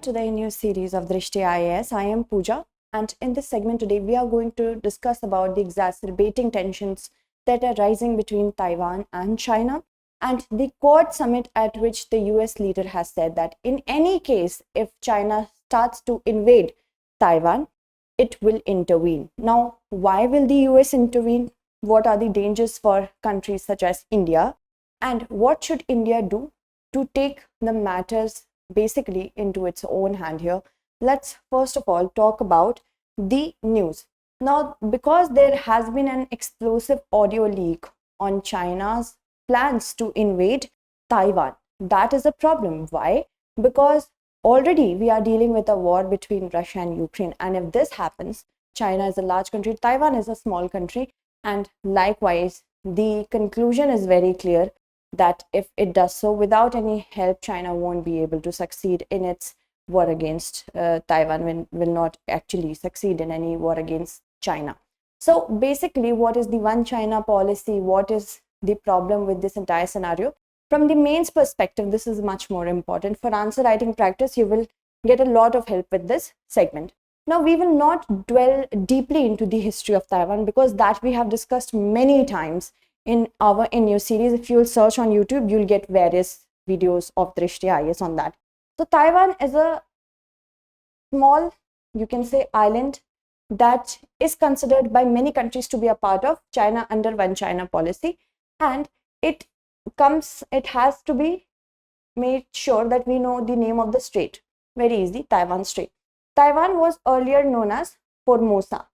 to the new series of Drishti IAS. I am Pooja, and in this segment today, we are going to discuss about the exacerbating tensions that are rising between Taiwan and China, and the Quad summit at which the US leader has said that in any case, if China starts to invade Taiwan, it will intervene. Now, why will the US intervene? What are the dangers for countries such as India? And what should India do to take the matters basically into its own hand here? Let's first of all talk about the news. Now, because there has been an explosive audio leak on China's plans to invade Taiwan, that is a problem. Why? Because already we are dealing with a war between Russia and Ukraine. And if this happens, China is a large country, Taiwan is a small country. And likewise, the conclusion is very clear that if it does so without any help, China won't be able to succeed in its war against Taiwan, will not actually succeed in any war against China. So basically, what is the one China policy? What is the problem with this entire scenario? From the mains perspective, this is much more important. For answer writing practice, you will get a lot of help with this segment. Now, we will not dwell deeply into the history of Taiwan because that we have discussed many times in our new series. If you'll search on YouTube, you'll get various videos of Drishti IAS on that. So Taiwan is a small, you can say, island that is considered by many countries to be a part of China under one China policy, and it has to be made sure that we know the name of the strait. Very easy, Taiwan Strait. Taiwan was earlier known as Formosa,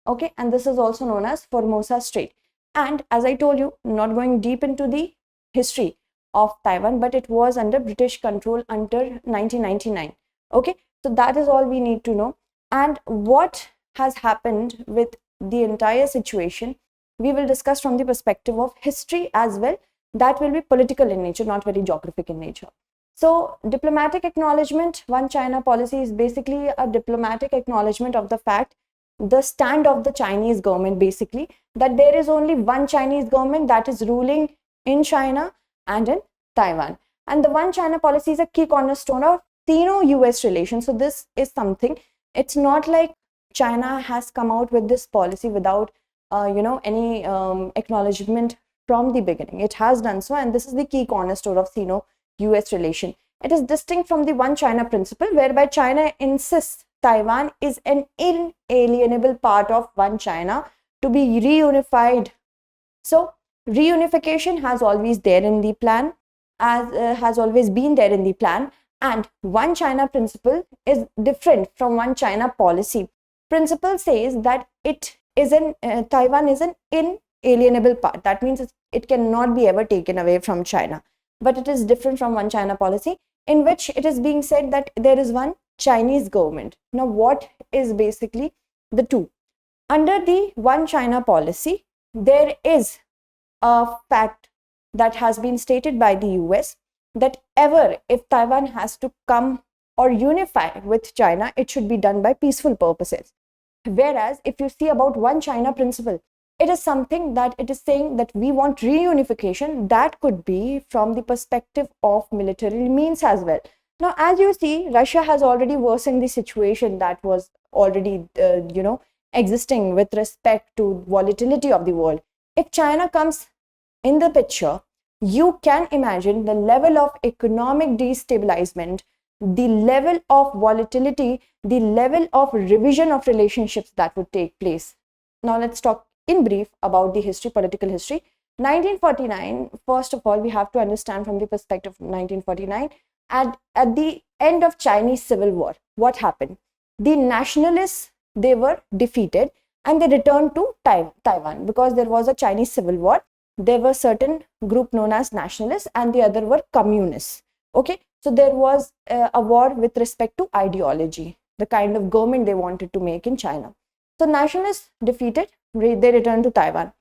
okay, and this is also known as Formosa Strait. And as I told you, not going deep into the history of Taiwan, but it was under British control until 1999. Okay, so that is all we need to know. And what has happened with the entire situation, we will discuss from the perspective of history as well. That will be political in nature, not very geographic in nature. So diplomatic acknowledgement, one China policy is basically a diplomatic acknowledgement of the fact, the stand of the Chinese government, basically, that there is only one Chinese government that is ruling in China and in Taiwan. And the one China policy is a key cornerstone of Sino-US relations. So this is something, it's not like China has come out with this policy without, any acknowledgement from the beginning. It has done so, and this is the key cornerstone of Sino-US relation. It is distinct from the one China principle, whereby China insists Taiwan is an inalienable part of one China to be reunified. So reunification has always there in the plan, has always been there in the plan, and one China principle is different from one China policy. Principle says that Taiwan is an inalienable part. That means it cannot be ever taken away from China. But it is different from one China policy, in which it is being said that there is one Chinese government. Now, what is basically the two? Under the one China policy, there is a fact that has been stated by the US that ever if Taiwan has to come or unify with China, it should be done by peaceful purposes. Whereas if you see about one China principle, it is something that it is saying that we want reunification. That could be from the perspective of military means as well. Now, as you see, Russia has already worsened the situation that was already, existing with respect to volatility of the world. If China comes in the picture, you can imagine the level of economic destabilization, the level of volatility, the level of revision of relationships that would take place. Now, let's talk in brief about the history, political history. 1949, first of all, we have to understand from the perspective of 1949, at the end of Chinese Civil War, what happened? The nationalists, they were defeated and they returned to Taiwan because there was a Chinese Civil War. There were certain group known as nationalists and the other were communists. Okay, so there was a war with respect to ideology, the kind of government they wanted to make in China. So nationalists defeated, they returned to Taiwan.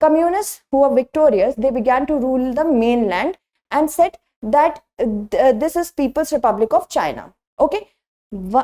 Communists who were victorious, they began to rule the mainland and said that this is People's Republic of China. Okay,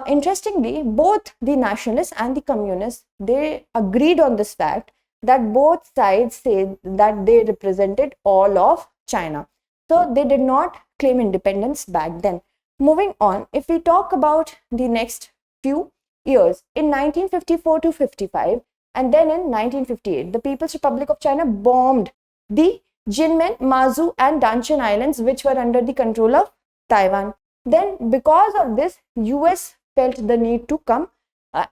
interestingly, both the nationalists and the communists, they agreed on this fact that both sides said that they represented all of China. So they did not claim independence back then. moving on, if we talk about the next few years, in 1954 to 55, and then in 1958, the People's Republic of China bombed the Jinmen, Mazu, and Danshan Islands, which were under the control of Taiwan. Then, because of this, US felt the need to come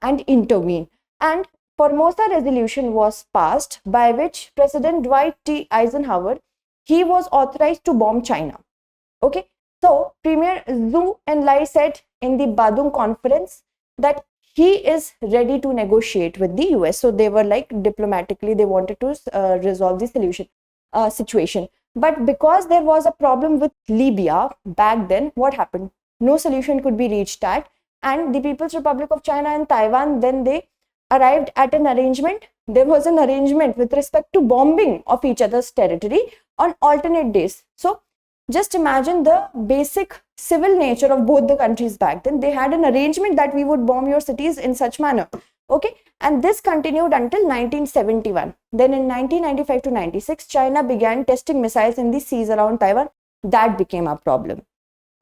and intervene. And Formosa Resolution was passed, by which President Dwight T. Eisenhower, he was authorized to bomb China. Okay, so Premier Zhou Enlai said in the Badung conference that he is ready to negotiate with the US. So they were like diplomatically, they wanted to resolve the situation. But because there was a problem with Libya back then, what happened? No solution could be reached at, and the People's Republic of China and Taiwan, then they arrived at an arrangement. There was an arrangement with respect to bombing of each other's territory on alternate days. So just imagine the basic civil nature of both the countries back then. They had an arrangement that we would bomb your cities in such manner. Okay, and this continued until 1971. Then in 1995 to 96, China began testing missiles in the seas around Taiwan. That became a problem.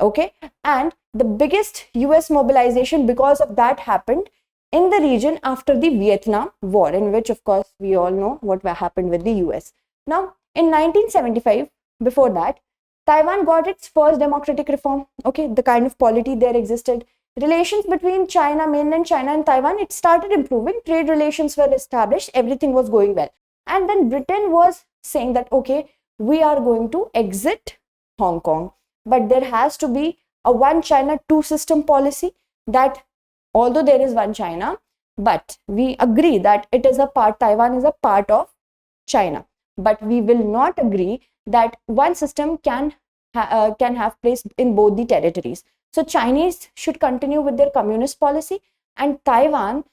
Okay, and the biggest US mobilization because of that happened in the region after the Vietnam War, in which of course we all know what happened with the US. Now in 1975, before that, Taiwan got its first democratic reform. Okay, the kind of polity there existed. Relations between China, mainland China and Taiwan, it started improving. Trade relations were established. Everything was going well. And then Britain was saying that, okay, we are going to exit Hong Kong. But there has to be a one China, two system policy, that although there is one China, but we agree that it is a part, Taiwan is a part of China. But we will not agree that one system can have place in both the territories. So Chinese should continue with their communist policy, and Taiwan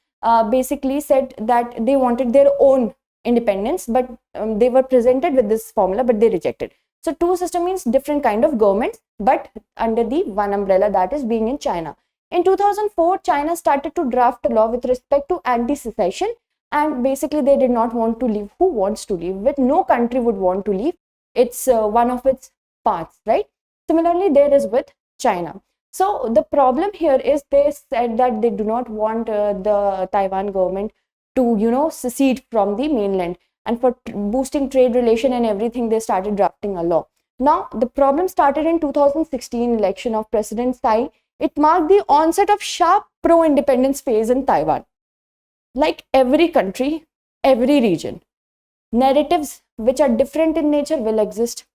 basically said that they wanted their own independence, but they were presented with this formula, but they rejected. So two system means different kind of governments, but under the one umbrella, that is being in China. In 2004, China started to draft a law with respect to anti-secession, and basically they did not want to leave. Who wants to leave? With no country would want to leave. It's one of its parts, right? Similarly, there is with China. So the problem here is they said that they do not want the Taiwan government to, secede from the mainland. And for boosting trade relation and everything, they started drafting a law. Now, the problem started in 2016 election of President Tsai. It marked the onset of sharp pro-independence phase in Taiwan. Like every country, every region, narratives which are different in nature will exist.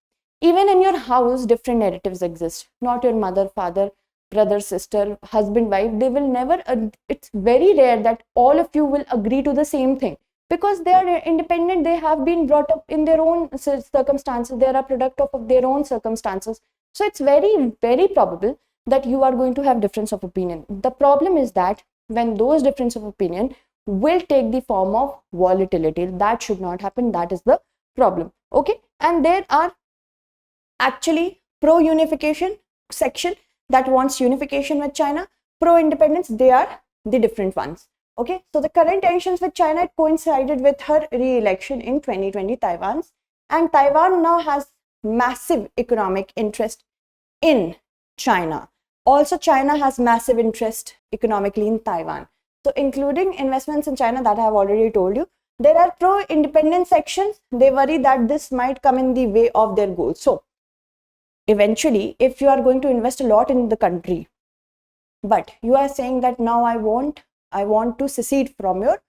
Even in your house, different narratives exist. Not your mother, father, brother, sister, husband, wife. They will never, it's very rare that all of you will agree to the same thing, because they are independent. They have been brought up in their own circumstances. They are a product of their own circumstances. So it's very, very probable that you are going to have difference of opinion. The problem is that when those difference of opinion will take the form of volatility, that should not happen. That is the problem. Okay, and there are actually pro-unification section that wants unification with China. Pro-independence, they are the different ones. Okay, so the current tensions with China, it coincided with her re-election in 2020 Taiwan's, and Taiwan now has massive economic interest in China. Also, China has massive interest economically in Taiwan. So including investments in China that I have already told you. There are pro-independence sections. They worry that this might come in the way of their goals. So eventually, if you are going to invest a lot in the country, but you are saying that now I want to secede from your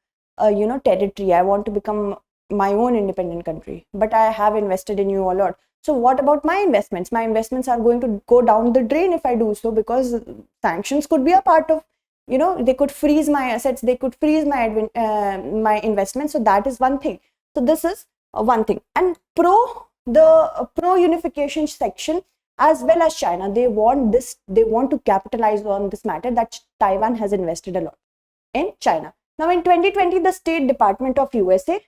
territory. I want to become my own independent country, but I have invested in you a lot. So what about my investments? My investments are going to go down the drain if I do so, because sanctions could be a part of, they could freeze my assets, they could freeze my investments. So that is one thing. So this is one thing. And pro-unification section, as well as China, they want to capitalize on this matter that Taiwan has invested a lot in China. Now in 2020, the State Department of USA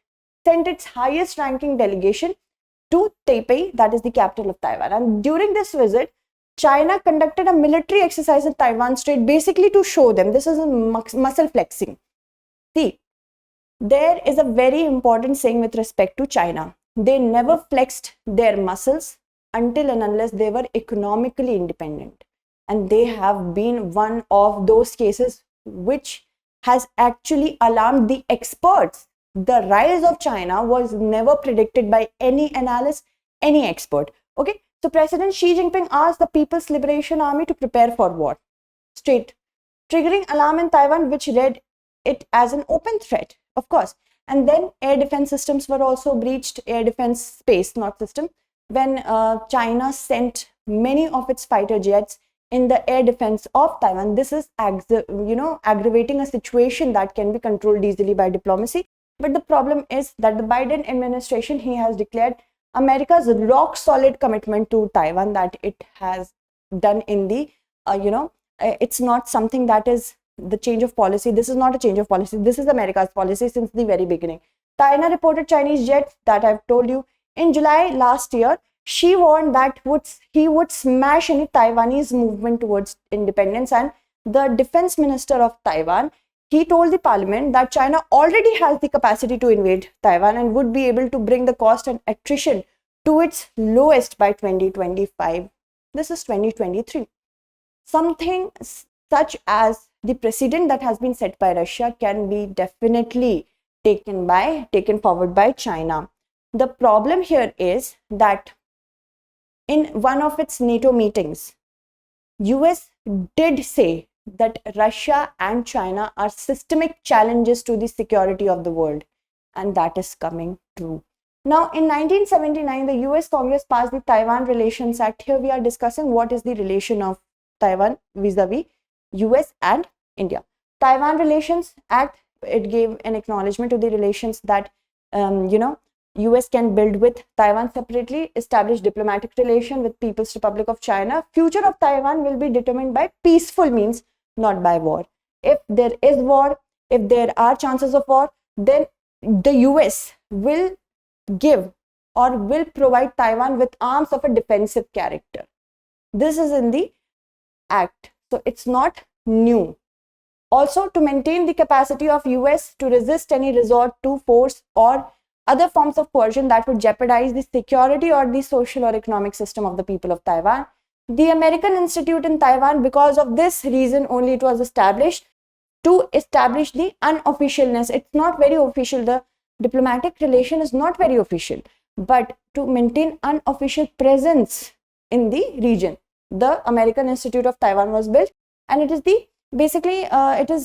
sent its highest ranking delegation to Taipei, that is the capital of Taiwan. And during this visit, China conducted a military exercise in Taiwan Strait, basically to show them this is a muscle flexing. See, there is a very important saying with respect to China. They never flexed their muscles until and unless they were economically independent. and they have been one of those cases which has actually alarmed the experts. The rise of China was never predicted by any analyst, any expert. Okay, so President Xi Jinping asked the People's Liberation Army to prepare for war. Straight, triggering alarm in Taiwan, which read it as an open threat, of course. And then air defense systems were also breached, air defense space, not system, when China sent many of its fighter jets in the air defense of Taiwan. This is aggravating a situation that can be controlled easily by diplomacy. But the problem is that the Biden administration, he has declared America's rock solid commitment to Taiwan, that it has done in the it's not something that is the change of policy. This is not a change of policy. This is America's policy since the very beginning. China reported Chinese jets that I've told you. In July last year, she warned that he would smash any Taiwanese movement towards independence. And the defense minister of Taiwan, he told the parliament that China already has the capacity to invade Taiwan and would be able to bring the cost and attrition to its lowest by 2025. This is 2023. Something such as the precedent that has been set by Russia can be definitely taken forward by China. The problem here is that in one of its NATO meetings, US did say that Russia and China are systemic challenges to the security of the world, and that is coming true. Now, in 1979, the US Congress passed the Taiwan Relations Act. Here we are discussing what is the relation of Taiwan vis-a-vis US and India. Taiwan Relations Act, it gave an acknowledgement to the relations that US can build with Taiwan separately, establish diplomatic relation with People's Republic of China. Future of Taiwan will be determined by peaceful means, not by war. If there is war, if there are chances of war, then the US will give or will provide Taiwan with arms of a defensive character. This is in the act, so it's not new. Also, to maintain the capacity of US to resist any resort to force or other forms of coercion that would jeopardize the security or the social or economic system of the people of Taiwan. The American Institute in Taiwan, because of this reason only, it was established to establish the unofficialness. It's not very official. The diplomatic relation is not very official, but to maintain unofficial presence in the region, the American Institute of Taiwan was built, and it is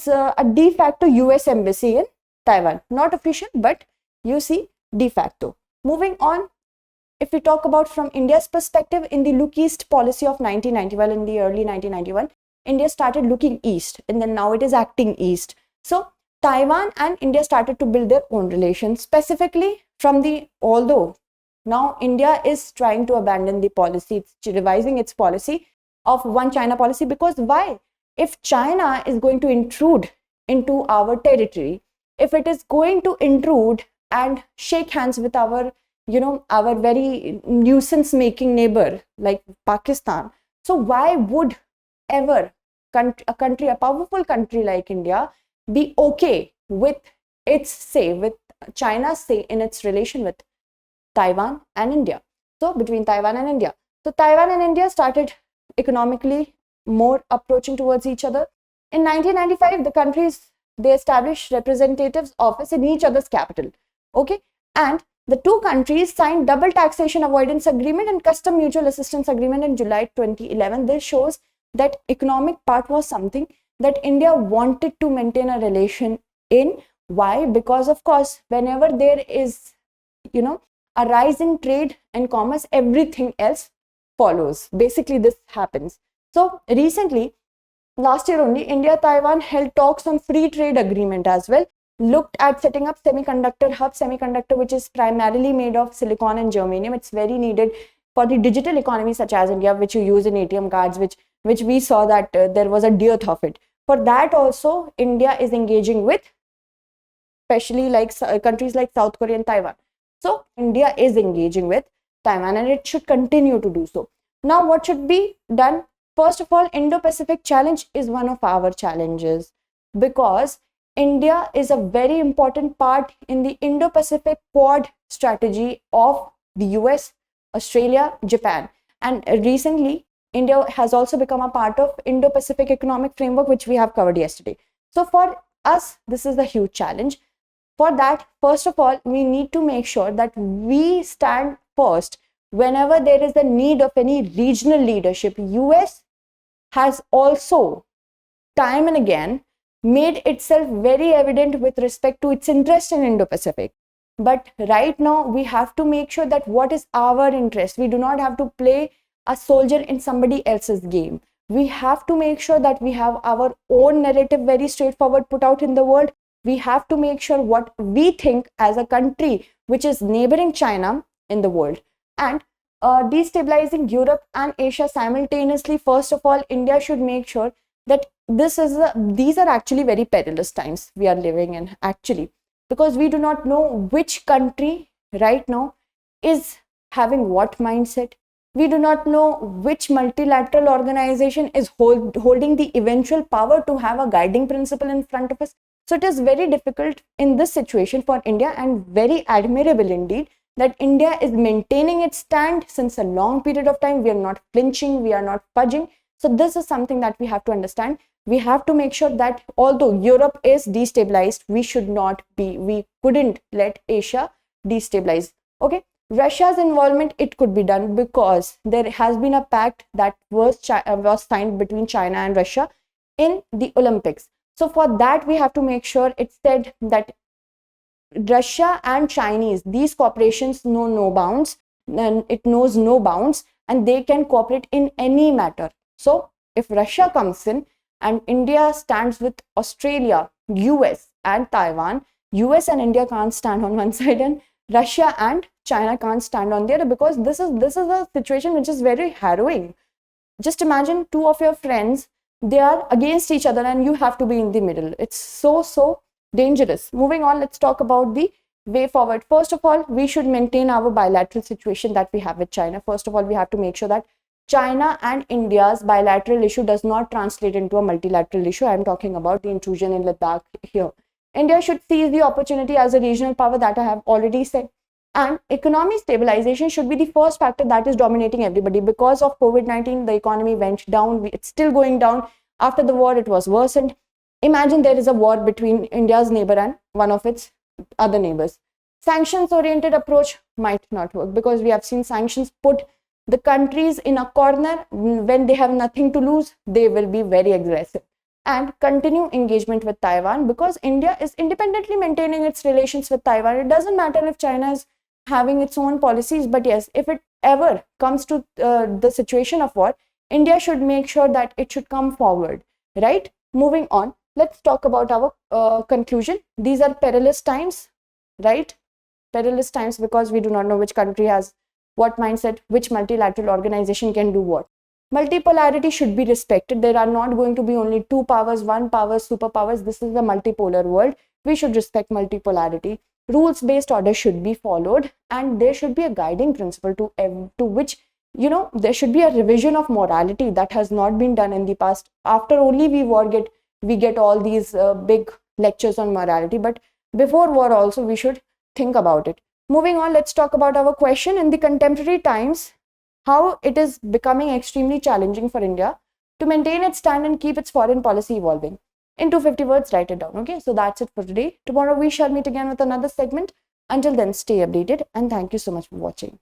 a de facto US embassy in Taiwan. Not official, but you see, de facto. Moving on, if we talk about from India's perspective, in the Look East policy of 1991, in the early 1991, India started looking east, and then now it is acting east. So Taiwan and India started to build their own relations, specifically although now India is trying to abandon the policy, it's revising its policy of one China policy. Because why? If China is going to intrude into our territory, if it is going to intrude and shake hands with our very nuisance making neighbor like Pakistan, so why would ever a powerful country like India be okay with with China's say in its relation with Taiwan and India? So between Taiwan and India, so Taiwan and India started economically more approaching towards each other. In 1995, the countries, they established representatives office in each other's capital. Okay, and the two countries signed double taxation avoidance agreement and custom mutual assistance agreement in July 2011. This shows that economic part was something that India wanted to maintain a relation in. Why? Because of course, whenever there is a rise in trade and commerce, everything else follows. Basically, this happens. So recently, last year only, India-Taiwan held talks on free trade agreement as well, looked at setting up semiconductor, which is primarily made of silicon and germanium. It's very needed for the digital economy such as India, which you use in ATM cards, which we saw that there was a dearth of it. For that also, India is engaging with, especially like countries like South Korea and Taiwan. So India is engaging with Taiwan, and it should continue to do so. Now, what should be done? First of all, Indo-Pacific challenge is one of our challenges, because India is a very important part in the Indo-Pacific Quad strategy of the US, Australia, Japan. And recently, India has also become a part of Indo-Pacific Economic Framework, which we have covered yesterday. So for us, this is a huge challenge. For that, first of all, we need to make sure that we stand first whenever there is a need of any regional leadership. US has also time and again made itself very evident with respect to its interest in Indo-Pacific. But right now, we have to make sure that what is our interest. We do not have to play a soldier in somebody else's game. We have to make sure that we have our own narrative very straightforward put out in the world. We have to make sure what we think as a country which is neighboring China in the world. And destabilizing Europe and Asia simultaneously, first of all, India should make sure that these are actually very perilous times we are living in, actually, because we do not know which country right now is having what mindset. We do not know which multilateral organization is holding the eventual power to have a guiding principle in front of us. So it is very difficult in this situation for India, and very admirable indeed that India is maintaining its stand since a long period of time. We are not flinching, we are not fudging. So this is something that we have to understand. We have to make sure that although Europe is destabilized, we couldn't let Asia destabilize. Okay, Russia's involvement, it could be done because there has been a pact that was signed between China and Russia in the Olympics. So for that, we have to make sure it's said that Russia and Chinese, these corporations know no bounds, and it knows no bounds, and they can cooperate in any matter. So if Russia comes in and India stands with Australia, US and Taiwan, US and India can't stand on one side and Russia and China can't stand on the other, because this is a situation which is very harrowing. Just imagine two of your friends, they are against each other and you have to be in the middle. It's so dangerous. Moving on, let's talk about the way forward. First of all, we should maintain our bilateral situation that we have with China. First of all, we have to make sure that China and India's bilateral issue does not translate into a multilateral issue. I am talking about the intrusion in Ladakh here. India should seize the opportunity as a regional power, that I have already said. And economic stabilization should be the first factor that is dominating everybody. Because of COVID-19, the economy went down. It's still going down. After the war, it was worsened. Imagine there is a war between India's neighbor and one of its other neighbors. Sanctions-oriented approach might not work, because we have seen sanctions put the countries in a corner. When they have nothing to lose, they will be very aggressive. And continue engagement with Taiwan, because India is independently maintaining its relations with Taiwan. It doesn't matter if China is having its own policies, but yes, if it ever comes to the situation of war, India should make sure that it should come forward, right? Moving on, let's talk about our conclusion. These are perilous times, right? Perilous times because we do not know which country has what mindset, which multilateral organization can do what. Multipolarity should be respected. There are not going to be only two powers, one power, superpowers. This is a multipolar world. We should respect multipolarity. Rules-based order should be followed, and there should be a guiding principle to which, there should be a revision of morality that has not been done in the past. After only we get all these big lectures on morality, but before war also we should think about it. Moving on, let's talk about our question. In the contemporary times, how it is becoming extremely challenging for India to maintain its stand and keep its foreign policy evolving. In 250 words, write it down. Okay, so that's it for today. Tomorrow we shall meet again with another segment. Until then, stay updated, and thank you so much for watching.